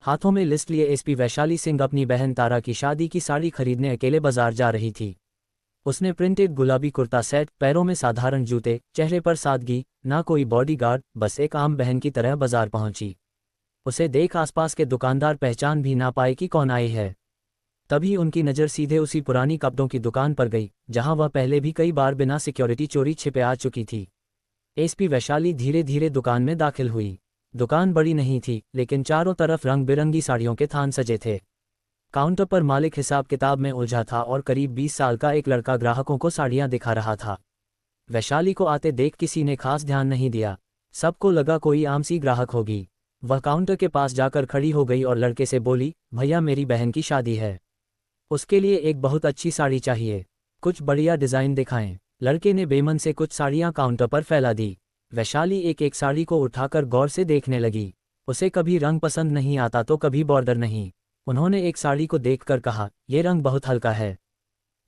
हाथों में लिस्ट लिए एसपी वैशाली सिंह अपनी बहन तारा की शादी की साड़ी खरीदने अकेले बाजार जा रही थी। उसने प्रिंटेड गुलाबी कुर्ता सेट, पैरों में साधारण जूते, चेहरे पर सादगी, ना कोई बॉडीगार्ड, बस एक आम बहन की तरह बाजार पहुंची। उसे देख आसपास के दुकानदार पहचान भी ना पाए कि कौन आई है। तभी उनकी नज़र सीधे उसी पुरानी कपड़ों की दुकान पर गई जहां वह पहले भी कई बार बिना सिक्योरिटी चोरी छिपे आ चुकी थी। एसपी वैशाली धीरे धीरे दुकान में दाखिल हुई। दुकान बड़ी नहीं थी, लेकिन चारों तरफ रंग बिरंगी साड़ियों के थान सजे थे। काउंटर पर मालिक हिसाब किताब में उलझा था और करीब 20 साल का एक लड़का ग्राहकों को साड़ियां दिखा रहा था। वैशाली को आते देख किसी ने खास ध्यान नहीं दिया। सबको लगा कोई आम सी ग्राहक होगी। वह काउंटर के पास जाकर खड़ी हो गई और लड़के से बोली, भैया मेरी बहन की शादी है, उसके लिए एक बहुत अच्छी साड़ी चाहिए, कुछ बढ़िया डिज़ाइन दिखाएं। लड़के ने बेमन से कुछ साड़ियां काउंटर पर फैला दी। वैशाली एक एक साड़ी को उठाकर गौर से देखने लगी। उसे कभी रंग पसंद नहीं आता तो कभी बॉर्डर नहीं। उन्होंने एक साड़ी को देखकर कहा, यह रंग बहुत हल्का है,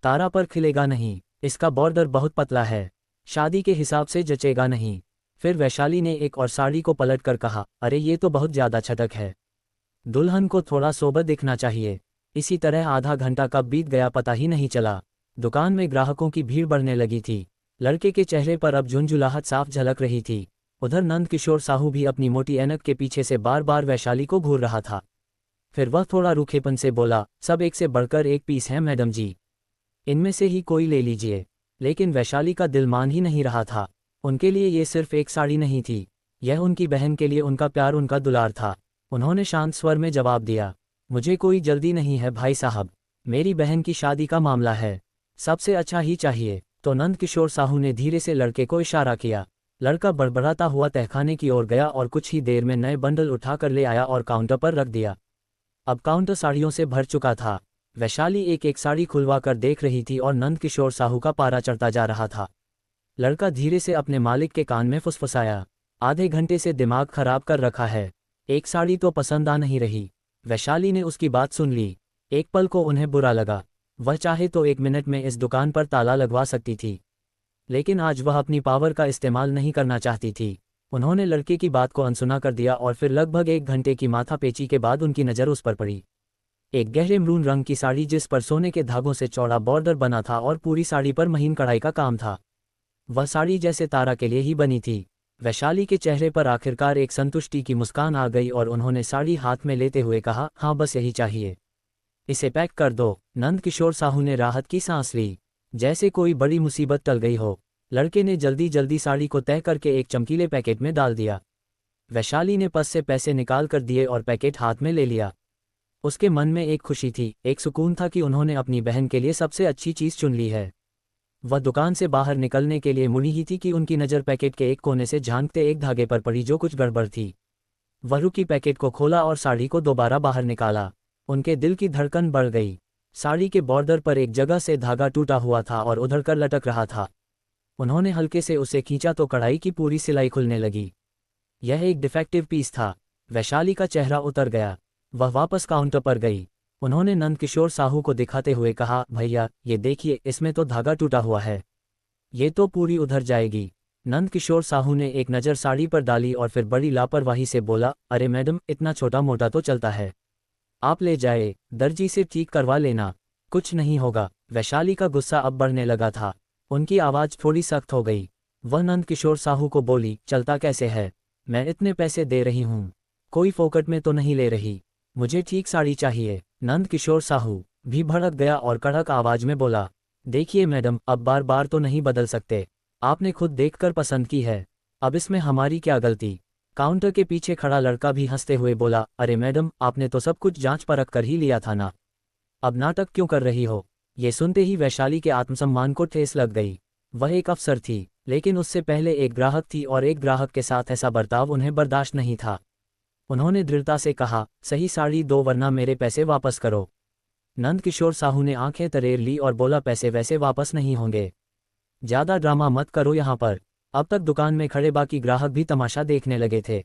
तारा पर खिलेगा नहीं, इसका बॉर्डर बहुत पतला है, शादी के हिसाब से जचेगा नहीं। फिर वैशाली ने एक और साड़ी को पलटकर कहा, अरे ये तो बहुत ज़्यादा छटक है, दुल्हन को थोड़ा सोबर दिखना चाहिए। इसी तरह आधा घंटा कब बीत गया पता ही नहीं चला। दुकान में ग्राहकों की भीड़ बढ़ने लगी थी। लड़के के चेहरे पर अब झुंझुलाहट साफ झलक रही थी। उधर नंद किशोर साहू भी अपनी मोटी ऐनक के पीछे से बार बार वैशाली को घूर रहा था। फिर वह थोड़ा रूखेपन से बोला, सब एक से बढ़कर एक पीस हैं मैडम जी, इनमें से ही कोई ले लीजिए। लेकिन वैशाली का दिल मान ही नहीं रहा था। उनके लिए ये सिर्फ एक साड़ी नहीं थी, यह उनकी बहन के लिए उनका प्यार, उनका दुलार था। उन्होंने शांत स्वर में जवाब दिया, मुझे कोई जल्दी नहीं है भाई साहब, मेरी बहन की शादी का मामला है, सबसे अच्छा ही चाहिए। तो नंद किशोर साहू ने धीरे से लड़के को इशारा किया। लड़का बड़बड़ाता हुआ तहखाने की ओर गया और कुछ ही देर में नए बंडल उठाकर ले आया और काउंटर पर रख दिया। अब काउंटर साड़ियों से भर चुका था। वैशाली एक एक साड़ी खुलवा कर देख रही थी और नंद किशोर साहू का पारा चढ़ता जा रहा था। लड़का धीरे से अपने मालिक के कान में फुसफुसाया, आधे घंटे से दिमाग खराब कर रखा है, एक साड़ी तो पसंद आ नहीं रही। वैशाली ने उसकी बात सुन ली। एक पल को उन्हें बुरा लगा। वह चाहे तो 1 मिनट में इस दुकान पर ताला लगवा सकती थी, लेकिन आज वह अपनी पावर का इस्तेमाल नहीं करना चाहती थी। उन्होंने लड़के की बात को अनसुना कर दिया और फिर लगभग 1 घंटे की माथापेची के बाद उनकी नज़र उस पर पड़ी। एक गहरे मरून रंग की साड़ी जिस पर सोने के धागों से चौड़ा बॉर्डर बना था और पूरी साड़ी पर महीन कढ़ाई का काम था। वह साड़ी जैसे तारा के लिए ही बनी थी। वैशाली के चेहरे पर आखिरकार एक संतुष्टि की मुस्कान आ गई और उन्होंने साड़ी हाथ में लेते हुए कहा, हाँ बस यही चाहिए, इसे पैक कर दो। नंद किशोर साहू ने राहत की सांस ली, जैसे कोई बड़ी मुसीबत टल गई हो। लड़के ने जल्दी जल्दी साड़ी को तय करके एक चमकीले पैकेट में डाल दिया। वैशाली ने पर्स से पैसे निकाल कर दिए और पैकेट हाथ में ले लिया। उसके मन में एक खुशी थी, एक सुकून था कि उन्होंने अपनी बहन के लिए सबसे अच्छी चीज़ चुन ली है। वह दुकान से बाहर निकलने के लिए मुड़ी ही थी कि उनकी नज़र पैकेट के एक कोने से झांकते एक धागे पर पड़ी जो कुछ गड़बड़ थी। वह रुकी, पैकेट को खोला और साड़ी को दोबारा बाहर निकाला। उनके दिल की धड़कन बढ़ गई। साड़ी के बॉर्डर पर एक जगह से धागा टूटा हुआ था और उधर कर लटक रहा था। उन्होंने हल्के से उसे खींचा तो कढ़ाई की पूरी सिलाई खुलने लगी। यह एक डिफेक्टिव पीस था। वैशाली का चेहरा उतर गया। वह वापस काउंटर पर गई। उन्होंने नंद किशोर साहू को दिखाते हुए कहा, भैया ये देखिए, इसमें तो धागा टूटा हुआ है, ये तो पूरी उधर जाएगी। नंद किशोर साहू ने एक नज़र साड़ी पर डाली और फिर बड़ी लापरवाही से बोला, अरे मैडम, इतना छोटा मोटा तो चलता है, आप ले जाए, दर्जी से ठीक करवा लेना, कुछ नहीं होगा। वैशाली का गुस्सा अब बढ़ने लगा था। उनकी आवाज़ थोड़ी सख्त हो गई। वह नंद किशोर साहू को बोली, चलता कैसे है, मैं इतने पैसे दे रही हूँ, कोई फोकट में तो नहीं ले रही, मुझे ठीक साड़ी चाहिए। नंद किशोर साहू भी भड़क गया और कड़क आवाज में बोला, देखिए मैडम, अब बार बार तो नहीं बदल सकते, आपने खुद देखकर पसंद की है, अब इसमें हमारी क्या गलती। काउंटर के पीछे खड़ा लड़का भी हंसते हुए बोला, अरे मैडम, आपने तो सब कुछ जांच परख कर ही लिया था ना, अब नाटक क्यों कर रही हो। ये सुनते ही वैशाली के आत्मसम्मान को ठेस लग गई। वह एक अफसर थी, लेकिन उससे पहले एक ग्राहक थी और एक ग्राहक के साथ ऐसा बर्ताव उन्हें बर्दाश्त नहीं था। उन्होंने दृढ़ता से कहा, सही साड़ी दो वरना मेरे पैसे वापस करो। नंद किशोर साहू ने आंखें तरेर ली और बोला, पैसे वैसे वापस नहीं होंगे, ज़्यादा ड्रामा मत करो यहाँ पर। अब तक दुकान में खड़े बाकी ग्राहक भी तमाशा देखने लगे थे।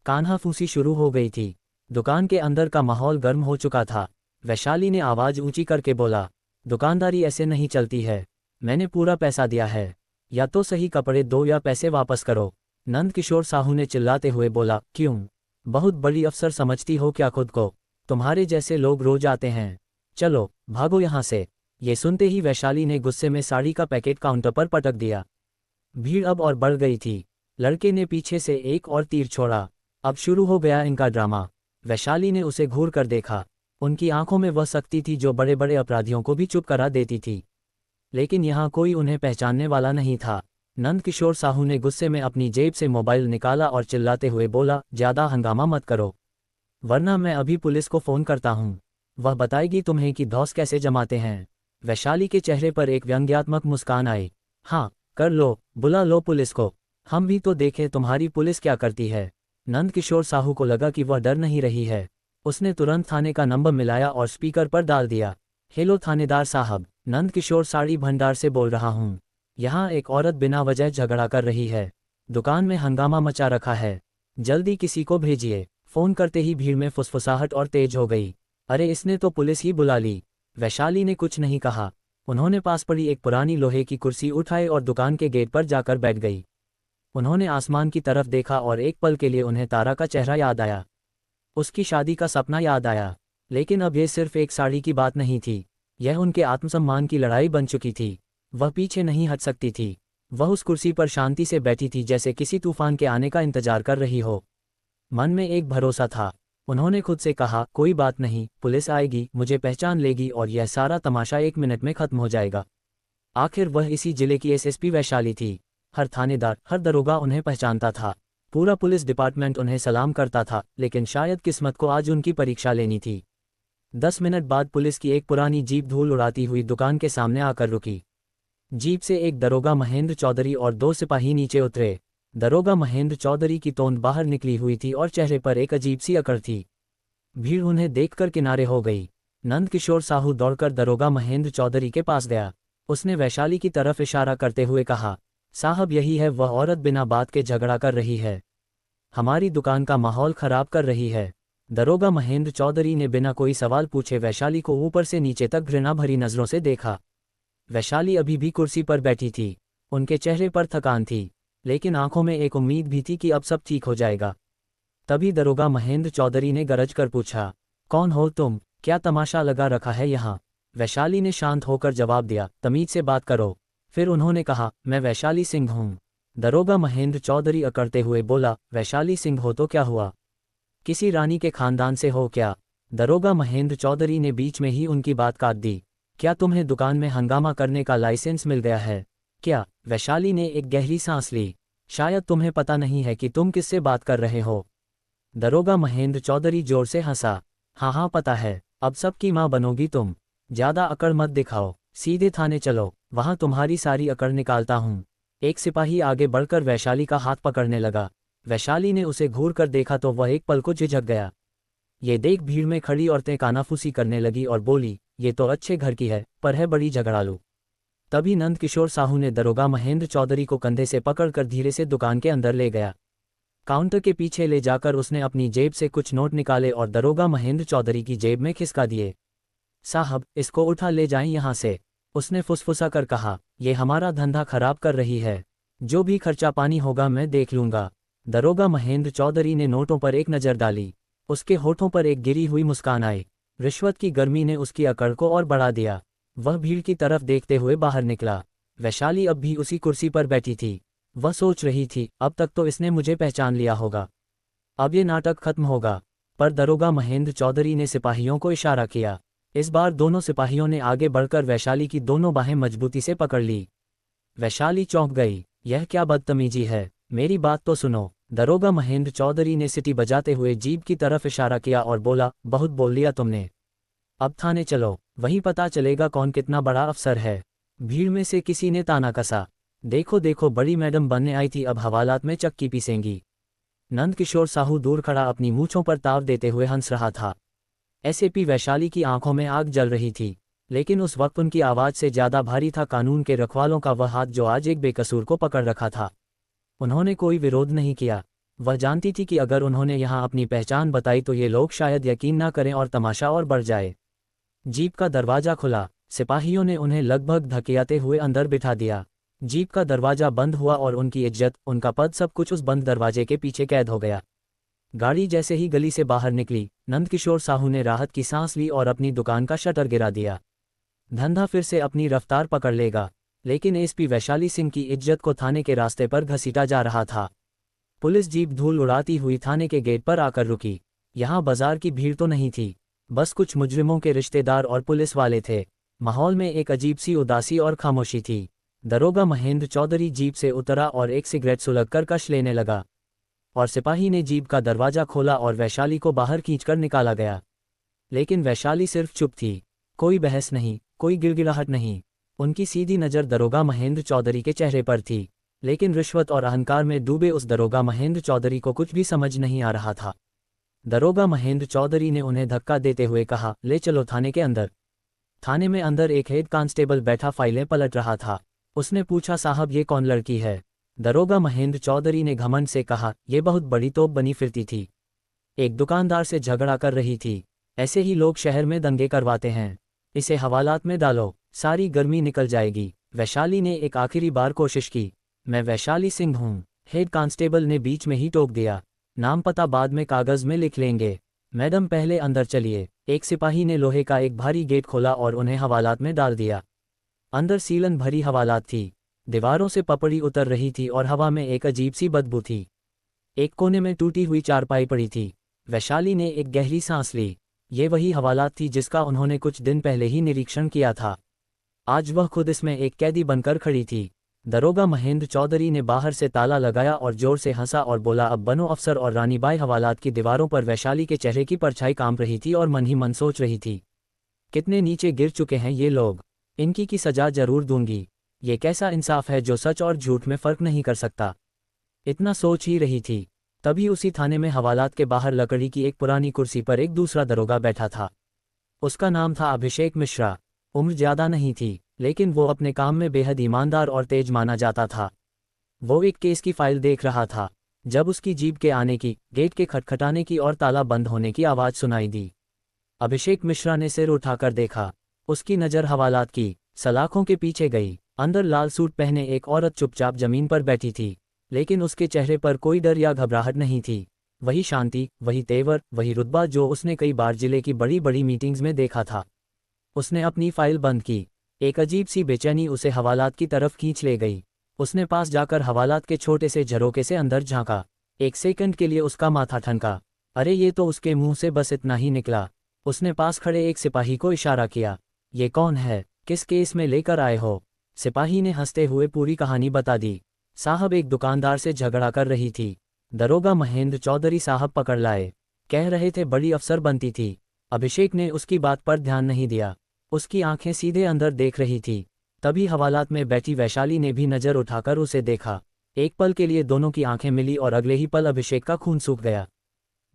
कान्हा फूसी शुरू हो गई थी। दुकान के अंदर का माहौल गर्म हो चुका था। वैशाली ने आवाज़ ऊंची करके बोला, दुकानदारी ऐसे नहीं चलती है, मैंने पूरा पैसा दिया है, या तो सही कपड़े दो या पैसे वापस करो। नंद किशोर साहू ने चिल्लाते हुए बोला, क्यों, बहुत बड़ी अफसर समझती हो क्या खुद को? तुम्हारे जैसे लोग रोज आते हैं। चलो भागो यहाँ से। ये सुनते ही वैशाली ने गुस्से में साड़ी का पैकेट काउंटर पर पटक दिया। भीड़ अब और बढ़ गई थी। लड़के ने पीछे से एक और तीर छोड़ा। अब शुरू हो गया इनका ड्रामा। वैशाली ने उसे घूर कर देखा। उनकी आंखों में वह शक्ति थी जो बड़े बड़े अपराधियों को भी चुप करा देती थी। लेकिन यहाँ कोई उन्हें पहचानने वाला नहीं था। नंदकिशोर साहू ने गुस्से में अपनी जेब से मोबाइल निकाला और चिल्लाते हुए बोला, ज्यादा हंगामा मत करो, वरना मैं अभी पुलिस को फोन करता हूँ। वह बताएगी तुम्हें कि धौस कैसे जमाते हैं। वैशाली के चेहरे पर एक व्यंग्यात्मक मुस्कान आई। हाँ, कर लो, बुला लो पुलिस को, हम भी तो देखें तुम्हारी पुलिस क्या करती है। नंदकिशोर साहू को लगा कि वह डर नहीं रही है। उसने तुरंत थाने का नंबर मिलाया और स्पीकर पर डाल दिया। हेलो थानेदार साहब, नंदकिशोर साड़ी भंडार से बोल रहा हूँ। यहाँ एक औरत बिना वजह झगड़ा कर रही है। दुकान में हंगामा मचा रखा है। जल्दी किसी को भेजिए। फोन करते ही भीड़ में फुसफुसाहट और तेज हो गई। अरे इसने तो पुलिस ही बुला ली। वैशाली ने कुछ नहीं कहा। उन्होंने पास पड़ी एक पुरानी लोहे की कुर्सी उठाई और दुकान के गेट पर जाकर बैठ गई। उन्होंने आसमान की तरफ देखा और एक पल के लिए उन्हें तारा का चेहरा याद आया। उसकी शादी का सपना याद आया। लेकिन अब यह सिर्फ एक साड़ी की बात नहीं थी, यह उनके आत्मसम्मान की लड़ाई बन चुकी थी। वह पीछे नहीं हट सकती थी। वह उस कुर्सी पर शांति से बैठी थी जैसे किसी तूफान के आने का इंतजार कर रही हो। मन में एक भरोसा था। उन्होंने खुद से कहा, कोई बात नहीं, पुलिस आएगी, मुझे पहचान लेगी और यह सारा तमाशा 1 मिनट में खत्म हो जाएगा। आखिर वह इसी जिले की एसएसपी वैशाली थी। हर थानेदार, हर दरोगा उन्हें पहचानता था। पूरा पुलिस डिपार्टमेंट उन्हें सलाम करता था। लेकिन शायद किस्मत को आज उनकी परीक्षा लेनी थी। 10 मिनट बाद पुलिस की एक पुरानी जीप धूल उड़ाती हुई दुकान के सामने आकर रुकी। जीप से एक दरोगा महेंद्र चौधरी और 2 सिपाही नीचे उतरे। दरोगा महेंद्र चौधरी की तोंद बाहर निकली हुई थी और चेहरे पर एक अजीब सी अकड़ थी। भीड़ उन्हें देखकर किनारे हो गई। नंदकिशोर साहू दौड़कर दरोगा महेंद्र चौधरी के पास गया। उसने वैशाली की तरफ इशारा करते हुए कहा, साहब यही है वह औरत, बिना बात के झगड़ा कर रही है, हमारी दुकान का माहौल खराब कर रही है। दरोगा महेंद्र चौधरी ने बिना कोई सवाल पूछे वैशाली को ऊपर से नीचे तक घृणा भरी नजरों से देखा। वैशाली अभी भी कुर्सी पर बैठी थी। उनके चेहरे पर थकान थी, लेकिन आंखों में एक उम्मीद भी थी कि अब सब ठीक हो जाएगा। तभी दरोगा महेंद्र चौधरी ने गरज कर पूछा, कौन हो तुम, क्या तमाशा लगा रखा है यहाँ? वैशाली ने शांत होकर जवाब दिया, तमीज से बात करो। फिर उन्होंने कहा, मैं वैशाली सिंह हूँ। दरोगा महेंद्र चौधरी अकड़ते हुए बोला, वैशाली सिंह हो तो क्या हुआ, किसी रानी के खानदान से हो क्या? दरोगा महेंद्र चौधरी ने बीच में ही उनकी बात काट दी। क्या तुम्हें दुकान में हंगामा करने का लाइसेंस मिल गया है क्या? वैशाली ने एक गहरी सांस ली। शायद तुम्हें पता नहीं है कि तुम किससे बात कर रहे हो। दरोगा महेंद्र चौधरी जोर से हंसा। हाँ हाँ पता है, अब सबकी माँ बनोगी तुम। ज्यादा अकड़ मत दिखाओ, सीधे थाने चलो, वहां तुम्हारी सारी अकड़ निकालता हूँ। एक सिपाही आगे बढ़कर वैशाली का हाथ पकड़ने लगा। वैशाली ने उसे घूर कर देखा तो वह एक पल को झिझक गया। ये देख भीड़ में खड़ी औरतें कानाफूसी करने लगी और बोली, ये तो अच्छे घर की है, पर है बड़ी झगड़ालू। तभी नंदकिशोर साहू ने दरोगा महेंद्र चौधरी को कंधे से पकड़कर धीरे से दुकान के अंदर ले गया। काउंटर के पीछे ले जाकर उसने अपनी जेब से कुछ नोट निकाले और दरोगा महेंद्र चौधरी की जेब में खिसका दिए। साहब, इसको उठा ले जाएं यहाँ से, उसने फुसफुसा कर कहा, यह हमारा धंधा खराब कर रही है, जो भी खर्चा पानी होगा मैं देख लूंगा। दरोगा महेंद्र चौधरी ने नोटों पर एक नज़र डाली। उसके होठों पर एक गिरी हुई मुस्कान आई। रिश्वत की गर्मी ने उसकी अकड़ को और बढ़ा दिया। वह भीड़ की तरफ देखते हुए बाहर निकला। वैशाली अब भी उसी कुर्सी पर बैठी थी। वह सोच रही थी, अब तक तो इसने मुझे पहचान लिया होगा, अब ये नाटक खत्म होगा। पर दरोगा महेंद्र चौधरी ने सिपाहियों को इशारा किया। इस बार दोनों सिपाहियों ने आगे बढ़कर वैशाली की दोनों बाहें मजबूती से पकड़ ली। वैशाली चौंक गई। यह क्या बदतमीजी है, मेरी बात तो सुनो। दरोगा महेंद्र चौधरी ने सीटी बजाते हुए जीप की तरफ इशारा किया और बोला, बहुत बोल लिया तुमने, अब थाने चलो, वहीं पता चलेगा कौन कितना बड़ा अफसर है। भीड़ में से किसी ने ताना कसा, देखो देखो बड़ी मैडम बनने आई थी, अब हवालात में चक्की पीसेंगी। नंदकिशोर साहू दूर खड़ा अपनी मूंछों पर ताव देते हुए हंस रहा था। एसएपी वैशाली की आंखों में आग जल रही थी, लेकिन उस वक्त उनकी आवाज से ज्यादा भारी था कानून के रखवालों का वह हाथ जो आज एक बेकसूर को पकड़ रखा था। उन्होंने कोई विरोध नहीं किया। वह जानती थी कि अगर उन्होंने यहाँ अपनी पहचान बताई तो ये लोग शायद यकीन ना करें और तमाशा और बढ़ जाए। जीप का दरवाजा खुला। सिपाहियों ने उन्हें लगभग धकेलते हुए अंदर बिठा दिया। जीप का दरवाजा बंद हुआ और उनकी इज्जत, उनका पद, सब कुछ उस बंद दरवाजे के पीछे कैद हो गया। गाड़ी जैसे ही गली से बाहर निकली, नंदकिशोर साहू ने राहत की सांस ली और अपनी दुकान का शटर गिरा दिया। धंधा फिर से अपनी रफ्तार पकड़ लेगा, लेकिन एसपी वैशाली सिंह की इज्जत को थाने के रास्ते पर घसीटा जा रहा था। पुलिस जीप धूल उड़ाती हुई थाने के गेट पर आकर रुकी। यहाँ बाजार की भीड़ तो नहीं थी, बस कुछ मुजरिमों के रिश्तेदार और पुलिस वाले थे। माहौल में एक अजीब सी उदासी और खामोशी थी। दरोगा महेंद्र चौधरी जीप से उतरा और एक सिगरेट सुलगकर कश लेने लगा, और सिपाही ने जीप का दरवाजा खोला और वैशाली को बाहर खींचकर निकाला गया। लेकिन वैशाली सिर्फ चुप थी, कोई बहस नहीं, कोई गिड़गिड़ाहट नहीं। उनकी सीधी नज़र दरोगा महेंद्र चौधरी के चेहरे पर थी, लेकिन रिश्वत और अहंकार में डूबे उस दरोगा महेंद्र चौधरी को कुछ भी समझ नहीं आ रहा था। दरोगा महेंद्र चौधरी ने उन्हें धक्का देते हुए कहा, ले चलो थाने के अंदर। थाने में अंदर एक हेड कांस्टेबल बैठा फाइलें पलट रहा था। उसने पूछा, साहब ये कौन लड़की है? दरोगा महेंद्र चौधरी ने घमंड से कहा, ये बहुत बड़ी तोप बनी फिरती थी, एक दुकानदार से झगड़ा कर रही थी। ऐसे ही लोग शहर में दंगे करवाते हैं, इसे हवालात में डालो, सारी गर्मी निकल जाएगी। वैशाली ने एक आखिरी बार कोशिश की, मैं वैशाली सिंह हूँ। हेड कांस्टेबल ने बीच में ही टोक दिया, नाम पता बाद में कागज में लिख लेंगे, मैडम पहले अंदर चलिए। एक सिपाही ने लोहे का एक भारी गेट खोला और उन्हें हवालात में डाल दिया। अंदर सीलन भरी हवालात थी, दीवारों से पपड़ी उतर रही थी और हवा में एक अजीब सी बदबू थी। एक कोने में टूटी हुई चारपाई पड़ी थी। वैशाली ने एक गहरी सांस ली। ये वही हवालात थी जिसका उन्होंने कुछ दिन पहले ही निरीक्षण किया था। आज वह खुद इसमें एक कैदी बनकर खड़ी थी। दरोगा महेंद्र चौधरी ने बाहर से ताला लगाया और जोर से हंसा और बोला, अब बनो अफसर। और रानीबाई हवालात की दीवारों पर वैशाली के चेहरे की परछाई कांप रही थी और मन ही मन सोच रही थी, कितने नीचे गिर चुके हैं ये लोग, इनकी की सजा जरूर दूंगी। ये कैसा इंसाफ है जो सच और झूठ में फर्क नहीं कर सकता। इतना सोच ही रही थी, तभी उसी थाने में हवालात के बाहर लकड़ी की एक पुरानी कुर्सी पर एक दूसरा दरोगा बैठा था। उसका नाम था अभिषेक मिश्रा। उम्र ज्यादा नहीं थी, लेकिन वो अपने काम में बेहद ईमानदार और तेज माना जाता था। वो एक केस की फाइल देख रहा था जब उसकी जीप के आने की, गेट के खटखटाने की और ताला बंद होने की आवाज़ सुनाई दी। अभिषेक मिश्रा ने सिर उठाकर देखा। उसकी नज़र हवालात की सलाखों के पीछे गई। अंदर लाल सूट पहने एक औरत चुपचाप जमीन पर बैठी थी, लेकिन उसके चेहरे पर कोई डर या घबराहट नहीं थी। वही शांति, वही तेवर, वही रुतबा जो उसने कई बार जिले की बड़ी बड़ी मीटिंग्स में देखा था। उसने अपनी फाइल बंद की। एक अजीब सी बेचैनी उसे हवालात की तरफ खींच ले गई। उसने पास जाकर हवालात के छोटे से झरोके से अंदर झांका। एक सेकंड के लिए उसका माथा ठनका। अरे ये तो उसके मुंह से बस इतना ही निकला। उसने पास खड़े एक सिपाही को इशारा किया, ये कौन है, किस केस में लेकर आए हो? सिपाही ने हंसते हुए पूरी कहानी बता दी। साहब एक दुकानदार से झगड़ा कर रही थी, दरोगा महेंद्र चौधरी साहब पकड़ लाए, कह रहे थे बड़ी अफसर बनती थी। अभिषेक ने उसकी बात पर ध्यान नहीं दिया। उसकी आंखें सीधे अंदर देख रही थी। तभी हवालात में बैठी वैशाली ने भी नज़र उठाकर उसे देखा। एक पल के लिए दोनों की आंखें मिली और अगले ही पल अभिषेक का खून सूख गया।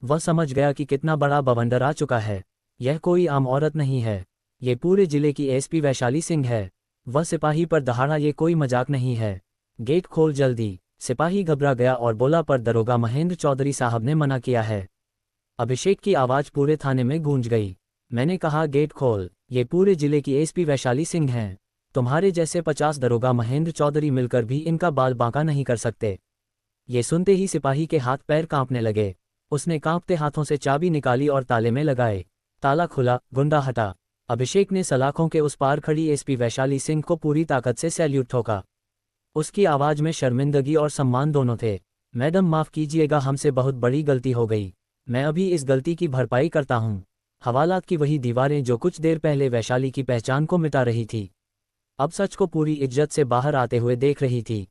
वह समझ गया कि कितना बड़ा बवंडर आ चुका है। यह कोई आम औरत नहीं है, ये पूरे जिले की एसपी वैशाली सिंह है। वह सिपाही पर दहाड़ा, ये कोई मजाक नहीं है। गेट खोल जल्दी। सिपाही घबरा गया और बोला, पर दरोगा महेंद्र चौधरी साहब ने मना किया है। अभिषेक की आवाज़ पूरे थाने में गूंज गई। मैंने कहा गेट खोल, ये पूरे जिले की एसपी वैशाली सिंह हैं। तुम्हारे जैसे 50 दरोगा महेंद्र चौधरी मिलकर भी इनका बाल बांका नहीं कर सकते। ये सुनते ही सिपाही के हाथ पैर कांपने लगे। उसने कांपते हाथों से चाबी निकाली और ताले में लगाए। ताला खुला, गुंडा हटा। अभिषेक ने सलाखों के उस पार खड़ी एसपी वैशाली सिंह को पूरी ताकत से सैल्यूट ठोका। उसकी आवाज़ में शर्मिंदगी और सम्मान दोनों थे। मैडम माफ़ कीजिएगा, हमसे बहुत बड़ी गलती हो गई। मैं अभी इस गलती की भरपाई करता हूँ। हवालात की वही दीवारें जो कुछ देर पहले वैशाली की पहचान को मिटा रही थी, अब सच को पूरी इज्जत से बाहर आते हुए देख रही थी।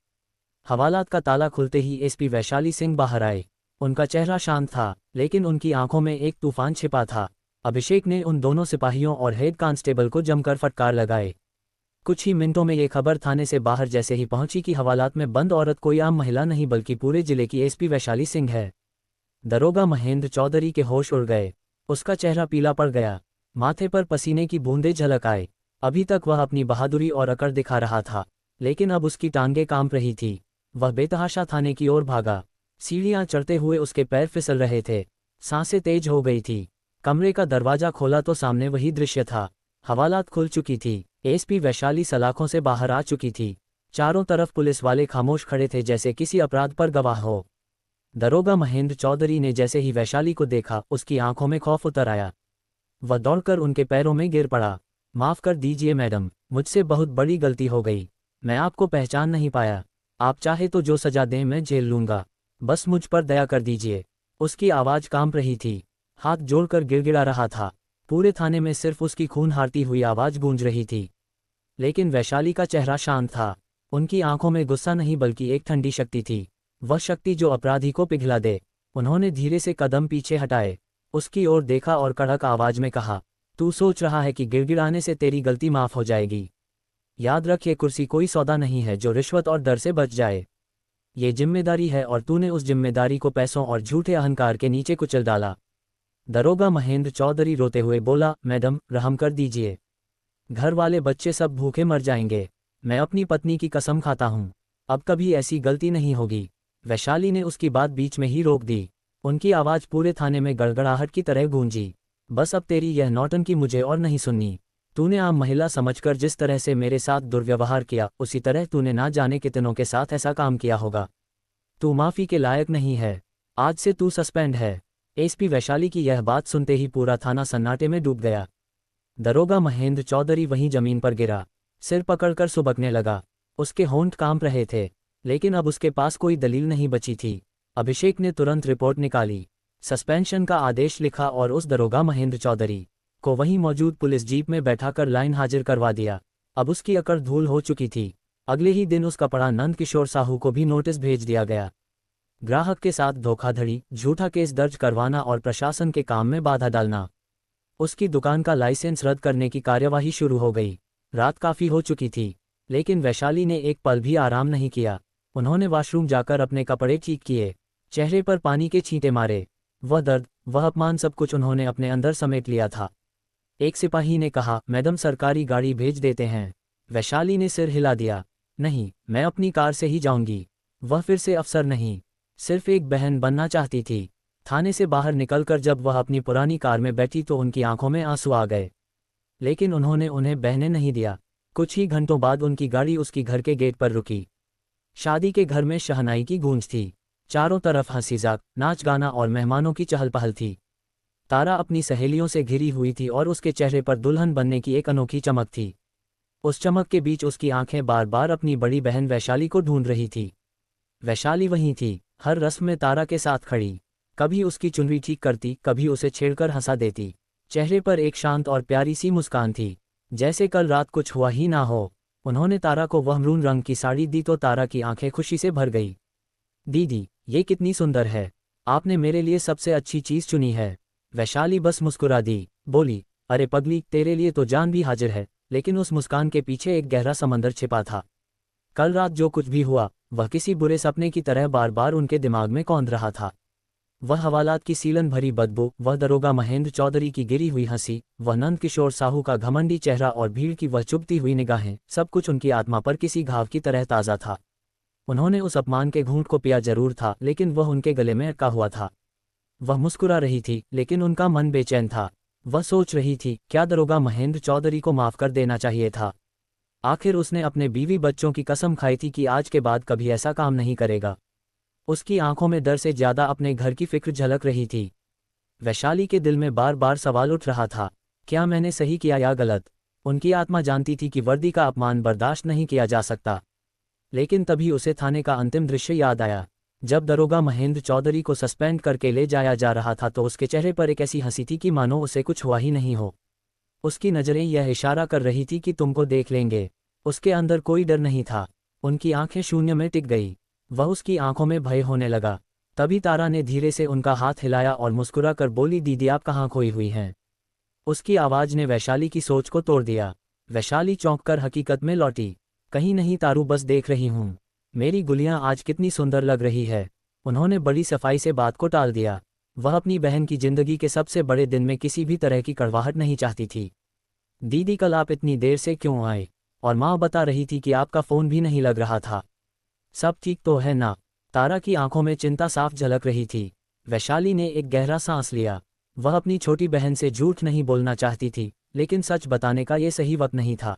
हवालात का ताला खुलते ही एसपी वैशाली सिंह बाहर आए। उनका चेहरा शांत था, लेकिन उनकी आंखों में एक तूफान छिपा था। अभिषेक ने उन दोनों सिपाहियों और हेड कांस्टेबल को जमकर फटकार लगाए। कुछ ही मिनटों में ये खबर थाने से बाहर जैसे ही पहुंची कि हवालात में बंद औरत कोई आम महिला नहीं बल्कि पूरे जिले की एसपी वैशाली सिंह है। दरोगा महेंद्र चौधरी के होश उड़ गए। उसका चेहरा पीला पड़ गया, माथे पर पसीने की बूंदें झलक आए। अभी तक वह अपनी बहादुरी और अकड़ दिखा रहा था, लेकिन अब उसकी टांगें कांप रही थी। वह बेतहाशा थाने की ओर भागा। सीढ़ियां चढ़ते हुए उसके पैर फिसल रहे थे, सांसें तेज हो गई थी। कमरे का दरवाजा खोला तो सामने वही दृश्य था। हवालात खुल चुकी थी। एसपी वैशाली सलाखों से बाहर आ चुकी थी। चारों तरफ पुलिस वाले खामोश खड़े थे, जैसे किसी अपराध पर गवाह हो। दरोगा महेंद्र चौधरी ने जैसे ही वैशाली को देखा, उसकी आंखों में खौफ उतर आया। वह दौड़कर उनके पैरों में गिर पड़ा। माफ़ कर दीजिए मैडम, मुझसे बहुत बड़ी गलती हो गई। मैं आपको पहचान नहीं पाया। आप चाहे तो जो सजा दें मैं झेल लूँगा, बस मुझ पर दया कर दीजिए। उसकी आवाज़ कांप रही थी, हाथ जोड़कर गिड़गिड़ा रहा था। पूरे थाने में सिर्फ उसकी खून हारती हुई आवाज़ गूंज रही थी। लेकिन वैशाली का चेहरा शांत था। उनकी आंखों में गुस्सा नहीं बल्कि एक ठंडी शक्ति थी, वह शक्ति जो अपराधी को पिघला दे। उन्होंने धीरे से कदम पीछे हटाए, उसकी ओर देखा और कड़क आवाज में कहा, तू सोच रहा है कि गिड़गिड़ाने से तेरी गलती माफ हो जाएगी? याद रख, ये कुर्सी कोई सौदा नहीं है जो रिश्वत और डर से बच जाए। ये जिम्मेदारी है और तूने उस जिम्मेदारी को पैसों और झूठे अहंकार के नीचे कुचल डाला। दरोगा महेंद्र चौधरी रोते हुए बोला, मैडम रहम कर दीजिए। घर वाले बच्चे सब भूखे मर जाएंगे। मैं अपनी पत्नी की कसम खाता हूँ, अब कभी ऐसी गलती नहीं होगी। वैशाली ने उसकी बात बीच में ही रोक दी। उनकी आवाज़ पूरे थाने में गड़गड़ाहट की तरह गूंजी। बस अब तेरी यह नौटंकी मुझे और नहीं सुननी। तूने आम महिला समझकर जिस तरह से मेरे साथ दुर्व्यवहार किया, उसी तरह तूने ना जाने कितनों के साथ ऐसा काम किया होगा। तू माफ़ी के लायक नहीं है। आज से तू सस्पेंड है। एसपी वैशाली की यह बात सुनते ही पूरा थाना सन्नाटे में डूब गया। दरोगा महेंद्र चौधरी वहीं जमीन पर गिरा, सिर पकड़कर सुबकने लगा। उसके होंठ कांप रहे थे, लेकिन अब उसके पास कोई दलील नहीं बची थी। अभिषेक ने तुरंत रिपोर्ट निकाली, सस्पेंशन का आदेश लिखा और उस दरोगा महेंद्र चौधरी को वहीं मौजूद पुलिस जीप में बैठाकर लाइन हाजिर करवा दिया। अब उसकी अकड़ धूल हो चुकी थी। अगले ही दिन उसका पड़ा नंद किशोर साहू को भी नोटिस भेज दिया गया। ग्राहक के साथ धोखाधड़ी, झूठा केस दर्ज करवाना और प्रशासन के काम में बाधा डालना। उसकी दुकान का लाइसेंस रद्द करने की कार्यवाही शुरू हो गई। रात काफ़ी हो चुकी थी, लेकिन वैशाली ने एक पल भी आराम नहीं किया। उन्होंने वॉशरूम जाकर अपने कपड़े ठीक किए, चेहरे पर पानी के छींटे मारे। वह दर्द, वह अपमान, सब कुछ उन्होंने अपने अंदर समेट लिया था। एक सिपाही ने कहा, मैडम सरकारी गाड़ी भेज देते हैं। वैशाली ने सिर हिला दिया, नहीं, मैं अपनी कार से ही जाऊंगी। वह फिर से अफसर नहीं, सिर्फ एक बहन बनना चाहती थी। थाने से बाहर निकलकर जब वह अपनी पुरानी कार में बैठी तो उनकी आंखों में आंसू आ गए, लेकिन उन्होंने उन्हें बहने नहीं दिया। कुछ ही घंटों बाद उनकी गाड़ी उसकी घर के गेट पर रुकी। शादी के घर में शहनाई की गूंज थी। चारों तरफ हंसी मजाक, नाच गाना और मेहमानों की चहल पहल थी। तारा अपनी सहेलियों से घिरी हुई थी और उसके चेहरे पर दुल्हन बनने की एक अनोखी चमक थी। उस चमक के बीच उसकी आंखें बार बार अपनी बड़ी बहन वैशाली को ढूंढ रही थी। वैशाली वहीं थी, हर रस्म में तारा के साथ खड़ी। कभी उसकी चुनरी ठीक करती, कभी उसे छेड़कर हंसा देती। चेहरे पर एक शांत और प्यारी सी मुस्कान थी, जैसे कल रात कुछ हुआ ही ना हो। उन्होंने तारा को वह मरून रंग की साड़ी दी तो तारा की आंखें खुशी से भर गई। दीदी, ये कितनी सुंदर है, आपने मेरे लिए सबसे अच्छी चीज़ चुनी है। वैशाली बस मुस्कुरा दी, बोली, अरे पगली, तेरे लिए तो जान भी हाजिर है। लेकिन उस मुस्कान के पीछे एक गहरा समंदर छिपा था। कल रात जो कुछ भी हुआ, वह किसी बुरे सपने की तरह बार बार उनके दिमाग में कौंध रहा था। वह हवालात की सीलन भरी बदबू, वह दरोगा महेंद्र चौधरी की गिरी हुई हंसी, वह नंद किशोर साहू का घमंडी चेहरा और भीड़ की वह चुभती हुई निगाहें, सब कुछ उनकी आत्मा पर किसी घाव की तरह ताज़ा था। उन्होंने उस अपमान के घूंट को पिया जरूर था, लेकिन वह उनके गले में अटका हुआ था। वह मुस्कुरा रही थी, लेकिन उनका मन बेचैन था। वह सोच रही थी, क्या दरोगा महेंद्र चौधरी को माफ़ कर देना चाहिए था? आखिर उसने अपने बीवी बच्चों की कसम खाई थी कि आज के बाद कभी ऐसा काम नहीं करेगा। उसकी आंखों में डर से ज्यादा अपने घर की फिक्र झलक रही थी। वैशाली के दिल में बार बार सवाल उठ रहा था, क्या मैंने सही किया या गलत? उनकी आत्मा जानती थी कि वर्दी का अपमान बर्दाश्त नहीं किया जा सकता। लेकिन तभी उसे थाने का अंतिम दृश्य याद आया। जब दरोगा महेंद्र चौधरी को सस्पेंड करके ले जाया जा रहा था तो उसके चेहरे पर एक ऐसी हंसी थी कि मानो उसे कुछ हुआ ही नहीं हो। उसकी नज़रें यह इशारा कर रही थी कि तुमको देख लेंगे। उसके अंदर कोई डर नहीं था। उनकी आंखें शून्य में टिक गई। वह उसकी आंखों में भय होने लगा। तभी तारा ने धीरे से उनका हाथ हिलाया और मुस्कुरा कर बोली, दीदी आप कहाँ खोई हुई हैं? उसकी आवाज़ ने वैशाली की सोच को तोड़ दिया। वैशाली चौंक कर हकीकत में लौटी। कहीं नहीं तारू, बस देख रही हूँ, मेरी गुलियाँ आज कितनी सुंदर लग रही है। उन्होंने बड़ी सफाई से बात को टाल दिया। वह अपनी बहन की जिंदगी के सबसे बड़े दिन में किसी भी तरह की कड़वाहट नहीं चाहती थी। दीदी कल आप इतनी देर से क्यों आए? और माँ बता रही थी कि आपका फ़ोन भी नहीं लग रहा था। सब ठीक तो है ना? तारा की आंखों में चिंता साफ झलक रही थी। वैशाली ने एक गहरा सांस लिया। वह अपनी छोटी बहन से झूठ नहीं बोलना चाहती थी, लेकिन सच बताने का ये सही वक्त नहीं था।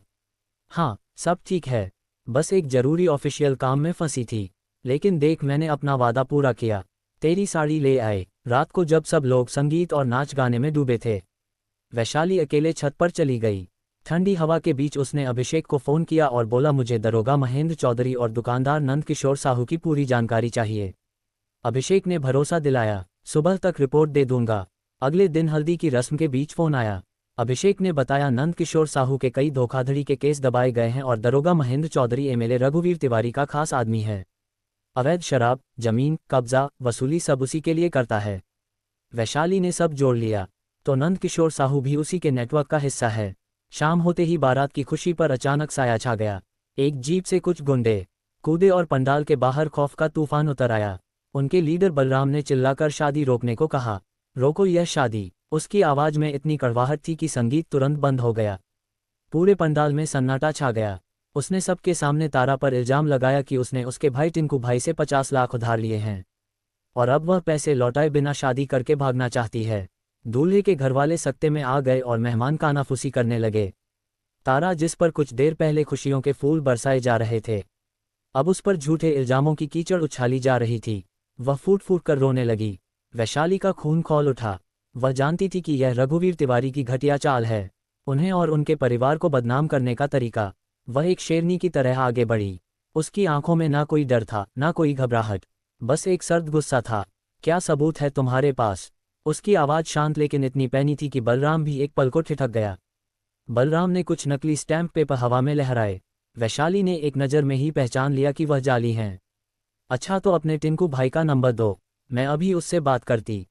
हाँ, सब ठीक है, बस एक जरूरी ऑफिशियल काम में फंसी थी। लेकिन देख, मैंने अपना वादा पूरा किया। तेरी साड़ी ले आए। रात को जब सब लोग संगीत और नाच गाने में डूबे थे, वैशाली अकेले छत पर चली गई। ठंडी हवा के बीच उसने अभिषेक को फ़ोन किया और बोला, मुझे दरोगा महेंद्र चौधरी और दुकानदार नंद किशोर साहू की पूरी जानकारी चाहिए। अभिषेक ने भरोसा दिलाया, सुबह तक रिपोर्ट दे दूंगा। अगले दिन हल्दी की रस्म के बीच फ़ोन आया। अभिषेक ने बताया, नंद किशोर साहू के कई धोखाधड़ी के केस दबाए गए हैं और दरोगा महेंद्र चौधरी एमएलए रघुवीर तिवारी का खास आदमी है। अवैध शराब, जमीन, कब्जा, वसूली सब उसी के लिए करता है। वैशाली ने सब जोड़ लिया, तो नंद किशोर साहू भी उसी के नेटवर्क का हिस्सा है। शाम होते ही बारात की खुशी पर अचानक साया छा गया। एक जीप से कुछ गुंडे कूदे और पंडाल के बाहर खौफ का तूफान उतर आया। उनके लीडर बलराम ने चिल्लाकर शादी रोकने को कहा। रोको यह शादी। उसकी आवाज़ में इतनी कड़वाहट थी कि संगीत तुरंत बंद हो गया। पूरे पंडाल में सन्नाटा छा गया। उसने सबके सामने तारा पर इल्जाम लगाया कि उसने उसके भाई टिंकू भाई से 50 लाख उधार लिए हैं और अब वह पैसे लौटाए बिना शादी करके भागना चाहती है। दूल्हे के घरवाले सख्ते में आ गए और मेहमान कानाफूसी करने लगे। तारा, जिस पर कुछ देर पहले खुशियों के फूल बरसाए जा रहे थे, अब उस पर झूठे इल्जामों की कीचड़ उछाली जा रही थी। वह फूट फूट कर रोने लगी। वैशाली का खून खौल उठा। वह जानती थी कि यह रघुवीर तिवारी की घटिया चाल है, उन्हें और उनके परिवार को बदनाम करने का तरीका। वह एक शेरनी की तरह आगे बढ़ी। उसकी आंखों में ना कोई डर था, ना कोई घबराहट, बस एक सर्द गुस्सा था। क्या सबूत है तुम्हारे पास? उसकी आवाज़ शांत लेकिन इतनी पैनी थी कि बलराम भी एक पल को ठिठक गया। बलराम ने कुछ नकली स्टैम्प पेपर हवा में लहराए। वैशाली ने एक नज़र में ही पहचान लिया कि वह जाली हैं। अच्छा, तो अपने टिंकू भाई का नंबर दो, मैं अभी उससे बात करती।